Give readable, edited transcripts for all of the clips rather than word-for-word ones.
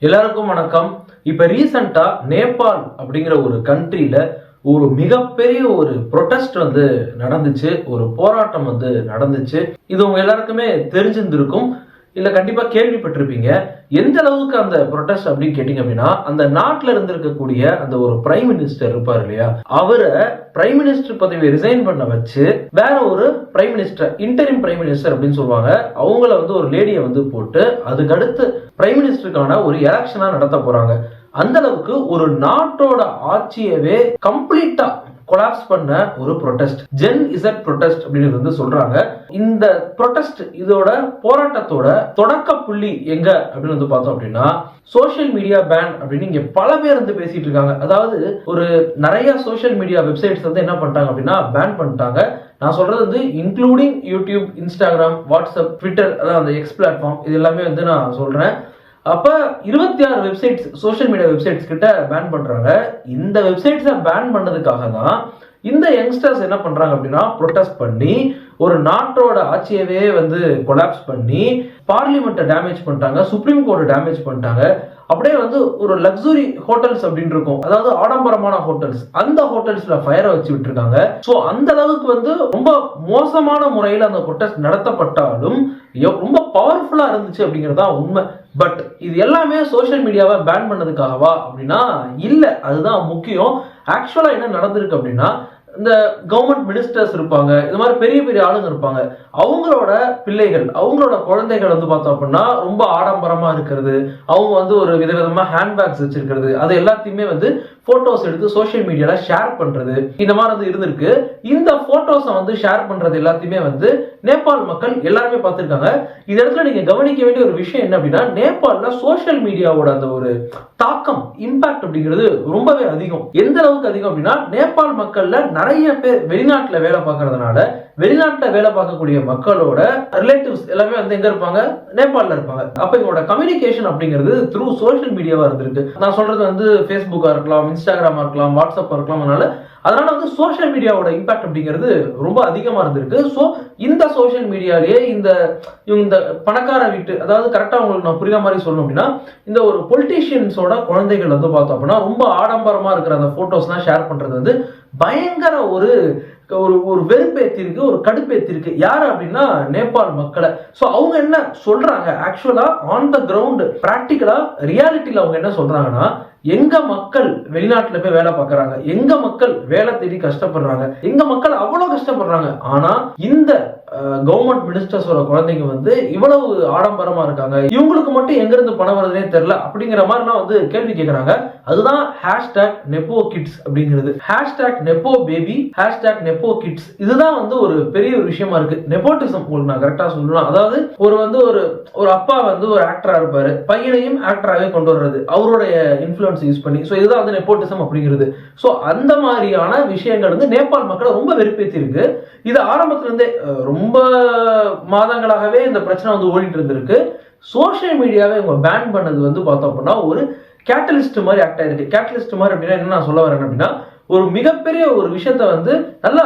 எல்லாருக்கும் வணக்கம். இப்ப ரீசெண்டா நேபாள் அப்படிங்கிற ஒரு கண்ட்ரியில ஒரு மிகப்பெரிய ஒரு ப்ரொடெஸ்ட் நடந்துச்சு, ஒரு போராட்டம் நடந்துச்சு. இது உங்க எல்லாருக்குமே தெரிஞ்சிருந்திருக்கும், இல்ல கண்டிப்பா கேள்விப்பட்டிருப்பீங்க. எந்த அளவுக்கு அந்த ப்ரொடெஸ்ட் அப்படின்னு கேட்டீங்க அப்படின்னா, அந்த நாட்டில் இருந்திருக்கக்கூடிய அந்த ஒரு பிரைம் மினிஸ்டர் இருப்பார் இல்லையா, அவரை பிரைம் மினிஸ்டர் பதவியை ரிசைன் பண்ண வச்சு வேற ஒரு prime minister, interim prime minister அப்படின்னு சொல்லுவாங்க, அவங்கள ஒரு லேடியை போட்டு அதுக்கு அடுத்து பிரைம் மினிஸ்டருக்கான ஒரு எலெக்ஷனா நடத்த போறாங்க. அந்த அளவுக்கு ஒரு நாட்டோட ஆட்சியவே கம்ப்ளீட்டா கொலாப்ஸ் பண்ண ஒரு ப்ரொடெஸ்ட், ஜென் இசட் ப்ரொடெஸ்ட் அப்படின்னு சொல்றாங்க. இந்த ப்ரொடெஸ்ட், இதோட போராட்டத்தோட தொடக்க புள்ளி எங்க அப்படின்னு பார்த்தோம் அப்படின்னா, சோஷியல் மீடியா பேன் அப்படின்னு இங்க பல பேர் பேசிட்டு இருக்காங்க. அதாவது ஒரு நிறைய சோஷியல் மீடியா வெப்சைட்ஸ் என்ன பண்ணிட்டாங்க அப்படின்னா பேன் பண்ணிட்டாங்க. நான் சொல்றது including YouTube, Instagram, WhatsApp, Twitter, அதாவது அந்த எக்ஸ் பிளாட்ஃபார்ம், இது எல்லாமே நான் சொல்றேன். அப்ப 26 வெப்சைட்ஸ், சோஷியல் மீடியா வெப்சைட்ஸ் கிட்ட பேன் பண்றாங்க. இந்த வெப்சைட்ஸை பேன் பண்ணதுக்காக தான் இந்த யங்ஸ்டர்ஸ் என்ன பண்றாங்க அப்படின்னா ப்ரொடெஸ்ட் பண்ணி ஒரு நாட்டோட ஆட்சியவே கொலாப்ஸ் பண்ணி பார்லிமெண்ட்டை டேமேஜ் பண்ணிட்டாங்க, சுப்ரீம் கோர்ட்டை டேமேஜ் பண்ணிட்டாங்க. அப்படியே ஒரு லக்ஸுரி ஹோட்டல்ஸ் அப்படின்னு இருக்கும், அதாவது ஆடம்பரமான ஹோட்டல்ஸ், அந்த ஹோட்டல்ஸ்ல ஃபயரை வச்சு விட்டுருக்காங்க. ஸோ அந்த அளவுக்கு ரொம்ப மோசமான முறையில் அந்த ப்ரொடெஸ்ட் நடத்தப்பட்டாலும் ரொம்ப பவர்ஃபுல்லா இருந்துச்சு அப்படிங்கிறது தான் உண்மை. பட் இது எல்லாமே சோஷியல் மீடியாவை பேன் பண்ணதுக்காகவா அப்படின்னா இல்ல, அதுதான் முக்கியம். ஆக்சுவலா என்ன நடந்திருக்கு அப்படின்னா, இந்த கவர்மெண்ட் மினிஸ்டர்ஸ் இருப்பாங்க, இந்த மாதிரி பெரிய பெரிய ஆளுங்க இருப்பாங்க, அவங்களோட பிள்ளைகள், அவங்களோட குழந்தைகள் பார்த்தோம் அப்படின்னா ரொம்ப ஆடம்பரமா இருக்கிறது, அவங்க ஒரு விதவிதமா ஹேண்ட்பேக்ஸ் வச்சிருக்கிறது, அது எல்லாத்தையுமே போட்டோஸ் எடுத்து சோஷியல் மீடியால ஷேர் பண்றது, இந்த மாதிரி இருந்திருக்கு. இந்த போட்டோஸை ஷேர் பண்றது எல்லாத்தையுமே நேபாள் மக்கள் எல்லாருமே பார்த்திருக்காங்க. இந்த இடத்துல நீங்க கவனிக்க வேண்டிய ஒரு விஷயம் என்ன அப்படின்னா, நேபாள்ல சோஷியல் மீடியாவோட அந்த ஒரு தாக்கம், இம்பாக்ட் அப்படிங்கிறது ரொம்பவே அதிகம். எந்த அளவுக்கு அதிகம் அப்படின்னா, நேபாள் மக்கள்ல நிறைய பேர் வெளிநாட்டுல வேலை பார்க்கறதுனால வெளிநாட்டுல வேலை பார்க்கக்கூடிய மக்களோட ரிலேட்டிவ்ஸ் எல்லாமே எங்க இருப்பாங்க, நேபாள்ல இருப்பாங்க. அப்ப இவங்களோட கம்யூனிகேஷன் அப்படிங்கிறது த்ரூ சோஷியல் மீடியாவா இருந்திருக்கு. நான் சொல்றது ஃபேஸ்புக்கா இருக்கலாம், இன்ஸ்டாகிராமா இருக்கலாம், வாட்ஸ்அப்பா இருக்கலாம். அதனால சோஷியல் மீடியாவோட இம்பாக்ட் அப்படிங்கிறது ரொம்ப அதிகமா இருந்திருக்கு. ஸோ இந்த சோஷியல் மீடியாலேயே இந்த பணக்கார வீட்டு, அதாவது கரெக்டா உங்களுக்கு நான் புரியுற மாதிரி சொல்லணும் அப்படின்னா, இந்த ஒரு பொலிட்டீஷியன்ஸோட குழந்தைகள் பார்த்தோம் அப்படின்னா ரொம்ப ஆடம்பரமா இருக்கிற அந்த போட்டோஸ்லாம் ஷேர் பண்றது பயங்கர ஒரு ஒரு வெறுப்பேத்திருக்கு, ஒரு கடுப்பேத்திருக்கு. யாரு அப்படின்னா நேபாள் மக்களை. சோ அவங்க என்ன சொல்றாங்க, ஆக்சுவலா ஆன் த கிரவுண்ட், பிராக்டிகலா ரியாலிட்டியில அவங்க என்ன சொல்றாங்கன்னா, எங்க மக்கள் வெளிநாட்டுல போய் வேலை பார்க்கறாங்க, எங்க மக்கள் வேலை தேடி கஷ்டப்படுறாங்க, எங்க மக்கள் அவ்வளவு கஷ்டப்படுறாங்க, ஆனா இந்த கவர்மெண்ட் மினிஸ்டர்ஸோட குழந்தைங்க இவ்வளவு ஆடம்பரமா இருக்காங்க, இவங்களுக்கு மட்டும் எங்க இருந்து பணம் வருதுன்னே தெரியல அப்படிங்கிற மாதிரி கேள்வி கேட்கறாங்க. அதுதான் ஹேஷ்டாக் நெப்போ கிட்ஸ் அப்படிங்கிறது. Hashtag nepo baby, hashtag nepo kids, இதுதான் ஒரு பெரிய ஒரு விஷயமா இருக்கு. நெப்போட்டிசம் உங்களுக்கு நான் கரெக்டா சொல்லணும். அதாவது ஒரு அப்பா ஒரு ஆக்டரா இருப்பாரு, பையனையும் ஆக்டராகவே கொண்டு வர்றது அவருடைய இன்ஃபுளுன்ஸ் யூஸ் பண்ணி. ஸோ இதுதான் நெப்போட்டிசம் அப்படிங்கிறது. ஸோ அந்த மாதிரியான விஷயங்கள் நேபாள் மக்களை ரொம்ப வெறுப்பேற்றி இருக்கு. இது ஆரம்பத்துல இருந்தே ரொம்ப மாதங்களாகவே இந்த பிரச்சனை ஓடிட்டு இருந்திருக்கு. சோஷியல் மீடியாவை இவங்க பேன் பண்ணது பார்த்தோம் அப்படின்னா ஒரு கேட்டலிஸ்ட் மாதிரி ஆக்ட் ஆயிருக்கு. கேட்டலிஸ்ட் மாதிரி அப்படின்னா என்ன நான் சொல்ல வரேன் அப்படின்னா, ஒரு மிகப்பெரிய ஒரு விஷயத்த நல்லா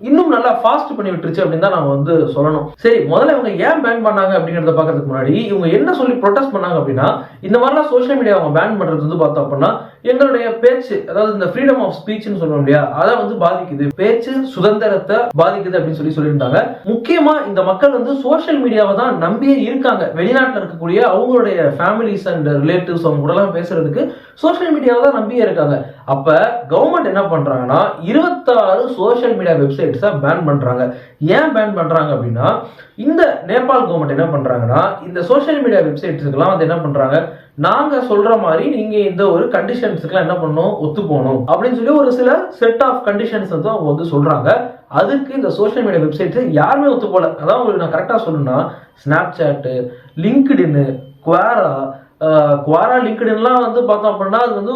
இன்னும் நல்லா ஃபாஸ்ட் பண்ணி விட்டுருச்சு அப்படின்னு தான் நாம சொல்லணும். சரி, முதல்ல இவங்க ஏன் பேன் பண்ணாங்க அப்படிங்கறத பாக்கிறதுக்கு முன்னாடி இவங்க என்ன சொல்லி ப்ரொடெஸ்ட் பண்ணாங்க அப்படின்னா, இந்த மாதிரிலாம் சோஷியல் மீடியா அவங்க பேன் பண்றது பார்த்தோம் அப்படின்னா எங்களுடைய பேச்சு, அதாவது இந்த ஃப்ரீடம் ஆஃப் ஸ்பீச்னு சொல்லுவோம் இல்லையா, அதை பாதிக்குது, பேச்சு சுதந்திரத்தை பாதிக்குது அப்படின்னு சொல்லியிருந்தாங்க. முக்கியமா இந்த மக்கள் சோஷியல் மீடியாவை தான் நம்பியே இருக்காங்க. வெளிநாட்டில் இருக்கக்கூடிய அவங்களுடைய ஃபேமிலிஸ் அண்ட் ரிலேட்டிவ்ஸ் அவங்க கூட எல்லாம் பேசுறதுக்கு சோஷியல் மீடியாவை தான் நம்பியே இருக்காங்க. அப்ப கவர்மெண்ட் என்ன பண்றாங்கன்னா 26 சோஷியல் மீடியா வெப்சைட்ஸை பேன் பண்றாங்க. ஏன் பேன் பண்றாங்க அப்படின்னா, இந்த நேபாள் கவர்மெண்ட் என்ன பண்றாங்கன்னா, இந்த சோஷியல் மீடியா வெப்சைட்ஸ்க்கெல்லாம் என்ன பண்றாங்க, நாங்க சொல்ற மாதிரி நீங்க இந்த ஒரு கண்டிஷன்ஸ்க்குலாம் என்ன பண்ணணும், ஒத்து போகணும் அப்படின்னு சொல்லி ஒரு சில செட் ஆஃப் கண்டிஷன்ஸ் அவங்க சொல்றாங்க. அதுக்கு இந்த சோஷியல் மீடியா வெப்சைட்ஸ் யாருமே ஒத்து போல. அதான் உங்களுக்கு நான் கரெக்டா சொல்லணும்னா, ஸ்னாப்சாட், லிங்க்டின், குவாரா, லிங்க்டின்லாம் பார்த்தோம் அப்படின்னா அது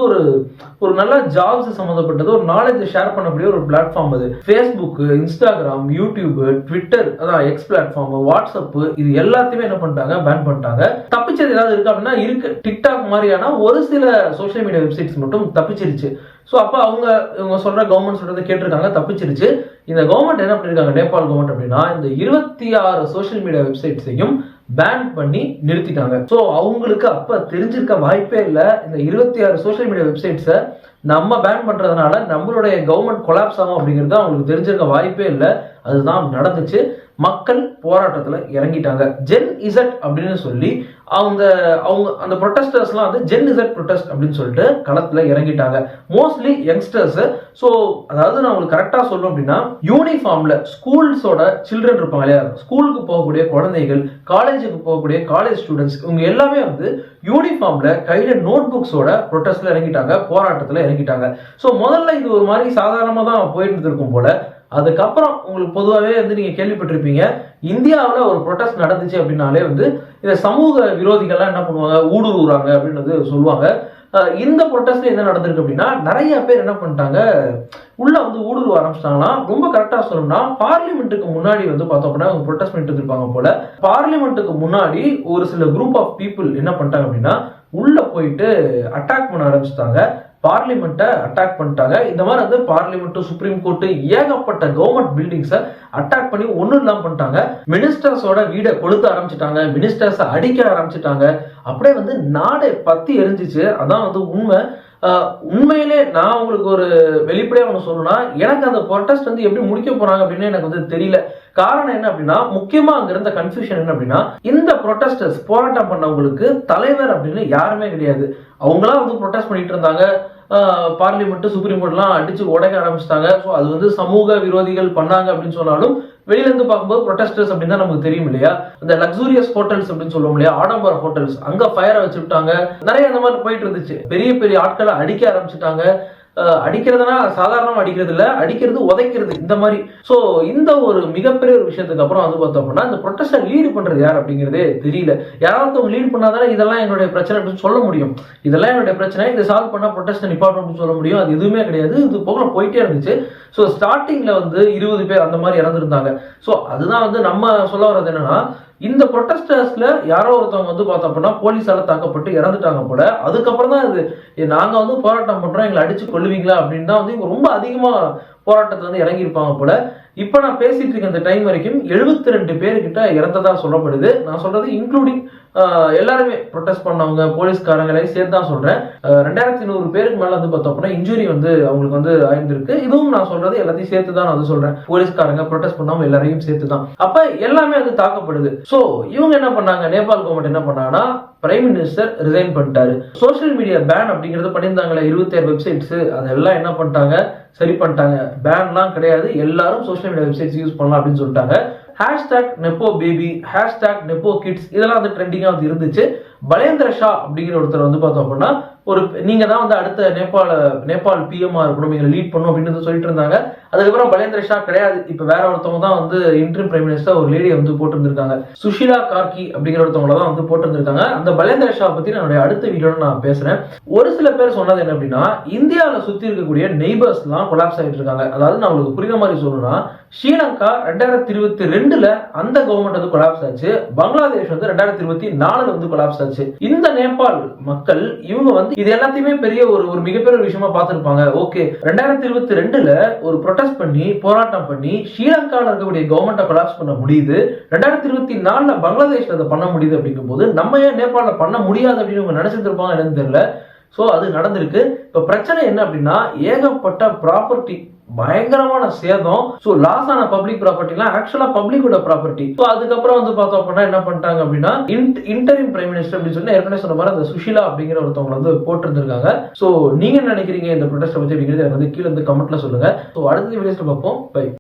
ஒரு நல்ல ஜாப்ஸ் சம்மந்தப்பட்டது, ஒரு நாலேஜ் ஷேர் பண்ணக்கூடிய ஒரு பிளாட்ஃபார்ம். அது ஃபேஸ்புக், இன்ஸ்டாகிராம், யூடியூப், ட்விட்டர், அதான் எக்ஸ் பிளாட்ஃபார்ம், வாட்ஸ்அப், இது எல்லாத்தையுமே என்ன பண்ணிட்டாங்க, பேன் பண்ணிட்டாங்க. தப்பிச்சது ஏதாவது இருக்கு அப்படின்னா இருக்கு. டிக்டாக் மாதிரியான ஒரு சில சோஷியல் மீடியா வெப்சைட்ஸ் மட்டும் தப்பிச்சிருச்சு. ஸோ அப்போ இவங்க சொல்ற கவர்மெண்ட் சொல்றதை கேட்டிருக்காங்க, தப்பிச்சிருச்சு. இந்த கவர்மெண்ட் என்ன பண்ணிருக்காங்க, நேபாள் கவர்மெண்ட் அப்படின்னா இந்த 26 சோஷியல் மீடியா வெப்சைட்ஸையும் பேன் பண்ணி நிறுத்திட்டாங்க. ஸோ அவங்களுக்கு அப்ப தெரிஞ்சிருக்க வாய்ப்பே இல்லை இந்த 26 சோஷியல் மீடியா வெப்சைட்ஸை நம்ம பேன் பண்றதுனால நம்மளுடைய கவர்மெண்ட் கொலாப்ஸ் ஆகும் அப்படிங்கிறது அவங்களுக்கு தெரிஞ்சிருக்க வாய்ப்பே இல்லை. அதுதான் நடந்துச்சு. மக்கள் போராட்டத்துல இறங்கிட்டாங்க. ஜென் இசட் அப்படின்னு சொல்லி அவங்க அந்த ப்ரொட்டஸ்டர்ஸ்லாம் வந்து ஜென் இசட் ப்ரொட்டஸ்ட் அப்படின்னு சொல்லிட்டு களத்துல இறங்கிட்டாங்க. Mostly youngsters. ஸோ அதாவது நான் உங்களுக்கு கரெக்டா சொல்லணும் அப்படின்னா யூனிஃபார்ம்ல ஸ்கூல்ஸோட சில்ட்ரன் இருப்பாங்க இல்லையா, ஸ்கூலுக்கு போகக்கூடிய குழந்தைகள், காலேஜுக்கு போகக்கூடிய காலேஜ் ஸ்டூடெண்ட்ஸ், இவங்க எல்லாமே வந்து யூனிஃபார்ம்ல கையில நோட் புக்ஸோட ப்ரொட்டஸ்ட்ல இறங்கிட்டாங்க, போராட்டத்துல இறங்கிட்டாங்க. ஸோ முதல்ல இது ஒரு மாதிரி சாதாரணமா தான் போயிட்டு இருக்கும் போல. அதுக்கப்புறம் உங்களுக்கு பொதுவாகவே வந்து நீங்க கேள்விப்பட்டிருப்பீங்க, இந்தியாவில் ஒரு ப்ரொட்டஸ்ட் நடந்துச்சு அப்படின்னாலே வந்து இந்த சமூக விரோதிகள்லாம் என்ன பண்ணுவாங்க, ஊடுருவுறாங்க அப்படின்னு வந்து சொல்லுவாங்க. இந்த ப்ரொட்டஸ்ட்ல என்ன நடந்திருக்கு அப்படின்னா நிறைய பேர் என்ன பண்ணிட்டாங்க, உள்ள வந்து ஊடுருவ ஆரம்பிச்சிட்டாங்கன்னா, ரொம்ப கரெக்டா சொல்லணும்னா பார்லிமெண்ட்டுக்கு முன்னாடி வந்து பார்த்தோம் அப்படின்னா அவங்க ப்ரொட்டஸ்ட் பண்ணிட்டு இருப்பாங்க போல. பார்லிமெண்ட்டுக்கு முன்னாடி ஒரு சில குரூப் ஆஃப் பீப்புள் என்ன பண்ணிட்டாங்க அப்படின்னா உள்ள போயிட்டு அட்டாக் பண்ண ஆரம்பிச்சிட்டாங்க. பார்லிமெண்ட்டை அட்டாக் பண்ணிட்டாங்க. இந்த மாதிரி வந்து பார்லிமெண்ட், சுப்ரீம் கோர்ட், ஏகப்பட்ட கவர்மெண்ட் பில்டிங்ஸை அட்டாக் பண்ணி ஒன்றும் இல்லாம பண்ணிட்டாங்க. மினிஸ்டர்ஸோட வீடை கொளுத்த ஆரம்பிச்சிட்டாங்க, மினிஸ்டர்ஸை அடிக்க ஆரம்பிச்சிட்டாங்க. அப்படியே வந்து நாடே பத்தி எரிஞ்சிச்சு. அதான் வந்து உண்மை. உண்மையிலே நான் உங்களுக்கு ஒரு வெளிப்படையா ஒன்று சொல்லணும்னா, எனக்கு அந்த ப்ரொட்டஸ்ட் வந்து எப்படி முடிக்க போறாங்க அப்படின்னு எனக்கு வந்து தெரியல. காரணம் என்ன அப்படின்னா, முக்கியமா அங்க இருந்த கன்ஃபியூஷன் என்ன அப்படின்னா, இந்த ப்ரொட்டஸ்டர்ஸ் போராட்டம் பண்ணவங்களுக்கு தலைவர் அப்படின்னு யாருமே கிடையாது. அவங்களாம் வந்து ப்ரொட்டஸ்ட் பண்ணிட்டு இருந்தாங்க. பார்லிமெண்ட், சுப்ரீம் கோர்ட்லாம் அடிச்சு உடைக்க ஆரம்பிச்சிட்டாங்க. ஸோ அது வந்து சமூக விரோதிகள் பண்ணாங்க அப்படின்னு சொன்னாலும் வெளியில இருந்து பார்க்கும்போது ப்ரொட்டஸ்டர்ஸ் அப்படின்னு நமக்கு தெரியும் இல்லையா. இந்த லக்ஸூரியஸ் ஹோட்டல்ஸ் அப்படின்னு சொல்லுவோம் இல்லையா, ஆடம்பர ஹோட்டல்ஸ், அங்க ஃபயரை வச்சுட்டாங்க. நிறைய அந்த மாதிரி போயிட்டு இருந்துச்சு. பெரிய பெரிய ஆட்களை அடிக்க ஆரம்பிச்சுட்டாங்க. அடிக்கிறதுனா சாதாரணமா அடிக்கிறது இல்ல, அடிக்கிறது உதைக்கிறது இந்த மாதிரி. சோ இந்த ஒரு மிகப்பெரிய ஒரு விஷயத்துக்கு அப்புறம் வந்து பார்த்தோம் அப்படின்னா இந்த ப்ரொட்டஸ்டை லீடு பண்றது யார் அப்படிங்கிறதே தெரியல. யாராவது அவங்க லீட் பண்ணாதானே இதெல்லாம் எங்களுடைய பிரச்சனை அப்படின்னு சொல்ல முடியும். இதெல்லாம் என்னுடைய பிரச்சனை, இதை சால்வ் பண்ணா ப்ரொட்டஸ்ட் நிப்பாட்டும் அப்படின்னு சொல்ல முடியும். அது எதுவுமே கிடையாது. இது போக போயிட்டே இருந்துச்சு. ஸோ ஸ்டார்டிங்ல வந்து 20 பேர் அந்த மாதிரி இறந்துருந்தாங்க. ஸோ அதுதான் வந்து நம்ம சொல்ல வர்றது என்னன்னா, இந்த ப்ரொட்டஸ்டர்ஸ்ல யாரோ ஒருத்தவங்க வந்து பார்த்தோம் அப்படின்னா போலீஸால தாக்கப்பட்டு இறந்துட்டாங்க போல. அதுக்கப்புறம் தான் இது நாங்க வந்து போராட்டம் பண்றோம், எங்களை அடிச்சு கொள்ளுவீங்களா அப்படின்னு தான் வந்து ரொம்ப அதிகமா போராட்டத்தை வந்து இறங்கியிருப்பாங்க போல. இப்ப நான் பேசிட்டு இருக்க இந்த டைம் வரைக்கும் 72 பேர்கிட்ட இறந்ததா சொல்லப்படுது. நான் சொல்றது இன்க்ளூடிங் எல்லாருமே ப்ரொட்டஸ்ட் பண்ணவங்க, போலீஸ்காரங்களை சேர்த்து தான் சொல்றேன். 2100 பேருக்கு மேல வந்து பார்த்தோம் அப்படின்னா இன்ஜுரி வந்து அவங்களுக்கு வந்து ஆயிருந்திருக்கு. இதுவும் நான் சொல்றது எல்லாத்தையும் சேர்த்து தான் நான் வந்து சொல்றேன். போலீஸ்காரங்க, ப்ரொட்டஸ்ட் பண்ணவங்க எல்லாரையும் சேர்த்து தான். அப்ப எல்லாமே அது தாக்கப்படுது. சோ இவங்க என்ன பண்ணாங்க, நேபாள் கவர்மெண்ட் என்ன பண்ணாங்கன்னா பிரைம் மினிஸ்டர் ரிசைன் பண்ணிட்டாரு. சோசியல் மீடியா பேன் அப்படிங்கறது பண்ணியிருந்தாங்களே 26 வெப்சைட்ஸ், அதெல்லாம் என்ன பண்ணிட்டாங்க, சரி பண்ணிட்டாங்க. பேன்லாம் கிடையாது, எல்லாரும் சோசியல் மீடியா வெப்சைட்ஸ் யூஸ் பண்ணலாம் அப்படின்னு சொல்லிட்டாங்க. Hashtag nepo baby, hashtag nepo kids, இதெல்லாம் வந்து ட்ரெண்டிங்கா வந்து இருந்துச்சு. பலேந்திர ஷா அப்படிங்கிற ஒருத்தர் வந்து பார்த்தோம் அப்படின்னா நீங்க தான் வந்து அடுத்த நேபாள் பிஎம்ஆ இருக்கணும், நீங்க லீட் பண்ணும் அப்படின்னு சொல்லிட்டு இருந்தாங்க. அதுக்கப்புறம் பலேந்திர ஷா கிடையாது, இப்ப வேற ஒருத்தவங்க தான் வந்து இன்டரிம் பிரைம் மினிஸ்டர் ஒரு லேடியை வந்து போட்டிருந்திருக்காங்க. சுஷிலா கார்கி அப்படிங்கிற ஒருத்தவங்கள தான் வந்து போட்டிருந்திருக்காங்க. அந்த பலேந்திர ஷா பத்தி என்னுடைய அடுத்த வீடியோல நான் பேசுறேன். ஒரு சில பேர் சொன்னது என்ன அப்படின்னா, இந்தியாவில் சுத்தி இருக்கக்கூடிய நெய்பர்ஸ் எல்லாம் கொலாப்ஸ் ஆகிட்டு இருக்காங்க. அதாவது நான் உங்களுக்கு புரியுற மாதிரி சொல்லணும்னா, ஸ்ரீலங்கா 2022ல அந்த கவர்மெண்ட் வந்து கொலாப்ஸ் ஆச்சு. பங்களாதேஷ் வந்து 2024ல வந்து கொலாப்ஸ் ஆச்சு. இந்த நேபாள் மக்கள் இவங்க வந்து இது எல்லாத்தையுமே பெரிய ஒரு மிகப்பெரிய விஷயமா பார்த்திருப்பாங்க. ஓகே, 2022ல ஒரு ப்ரொடெஸ்ட் பண்ணி போராட்டம் பண்ணி ஸ்ரீலங்கால இருக்கக்கூடிய கவர்மெண்ட்டை கொலாப்ஸ் பண்ண முடியுது, 2024ல பங்களாதேஷ்ல அதை பண்ண முடியுது அப்படிங்கும் போது நம்ம ஏன் நேபாளல பண்ண முடியாது அப்படின்னு இவங்க நினைச்சிட்டு இருப்பாங்க என்னன்னு தெரியல. சோ அது நடந்திருக்கு. இப்ப பிரச்சனை என்ன அப்படின்னா, ஏகப்பட்ட ப்ராப்பர்ட்டி பயங்கரமான சேதம். சோ லாஸ் ஆன பப்ளிக் ப்ராப்பர்ட்டிலாம் ஆக்சுவலா பப்ளிக்கோட ப்ராப்பர்ட்டி. சோ அதுக்கப்புறம் வந்து பார்த்தோம் அப்படின்னா என்ன பண்ணிட்டாங்க அப்படின்னா இன்டரிம் பிரைம் மினிஸ்டர் அப்படின்னு சொல்லி ஏற்கனவே சொன்ன மாதிரி அந்த சுஷிலா அப்படிங்கிற ஒருத்தவங்க வந்து போட்டிருந்திருக்காங்க. சோ நீங்க நினைக்கிறீங்க இந்த ப்ரொடெஸ்ட் பத்தி அப்படிங்கிறது எனக்கு வந்து கீழே வந்து கமெண்ட்ல சொல்லுங்க. சோ அடுத்த வீடியோஸ்ல பார்ப்போம். பை.